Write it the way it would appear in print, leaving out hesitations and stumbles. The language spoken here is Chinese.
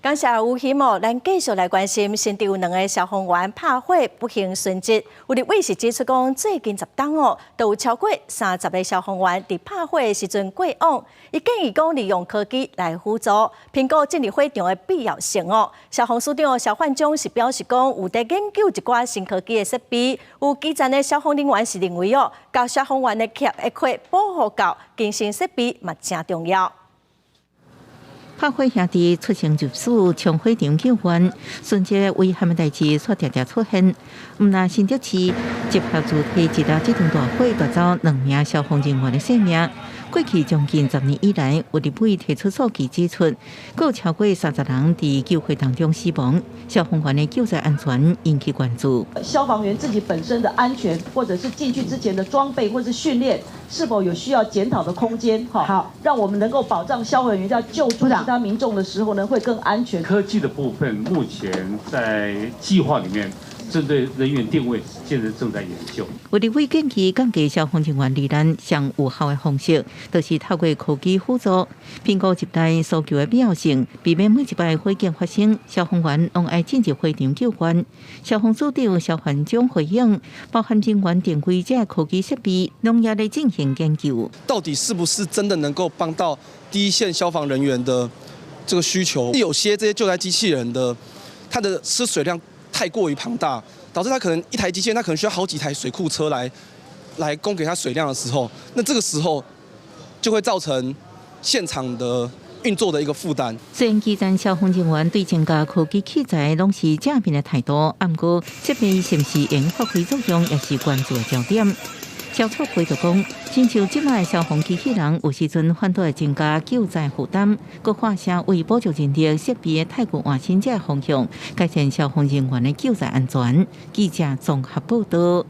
感谢有希望，咱继续来关心，新竹有2个消防员拍火不幸殉职。有立委是指出讲，最近10档都有超过30个消防员伫拍火的时阵过往。伊建议讲利用科技来辅助，评估建立火场的必要性消防署长肖焕忠是表示讲，有在研究一寡新科技的设备。有基层的消防人员是认为教消防员的协会火保护教更新设备嘛真重要。 拍火兄弟出城入署，从火场救援，瞬间危险的代志却常常出现。毋但新竹市集合主体接到这场大火，夺走2名消防人员的性命。过去将近10年以来，有立委提出数据指出，有超过30人伫救火当中死亡，消防员的救灾安全引起关注。消防员自己本身的安全，或者是进去之前的装备或是训练，是否有需要检讨的空间？好，让我们能够保障消防员在救助其他民众的时候呢，会更安全。科技的部分，目前在计划里面。 针对人员定位，现在正在研究。有立委建议降低消防人员罹难上有效的方式，就是透过科技辅助，评估接待诉求的必要性，避免每一摆火警发生，消防员拢爱进入火场救援。消防署长肖焕忠回应，包含人员定位这科技设备，拢也在进行研究。到底是不是真的能够帮到第一线消防人员的这个需求？有些这些救灾机器人的，它的吃水量 太过于庞大，导致它可能一台机器人，它可能需要好几台水库车来供给它水量的时候，那这个时候就会造成现场的运作的一个负担。虽然基层消防人员对增加科技器材拢是正面的态度，不过设备是不是能发挥作用，也是关注的焦点。 消促会就讲，亲像即卖消防机器人有时阵反倒会增加救灾负担，佮发射为保障人力设备的太过换新这方向，改善消防人员的救灾安全。记者综合报道。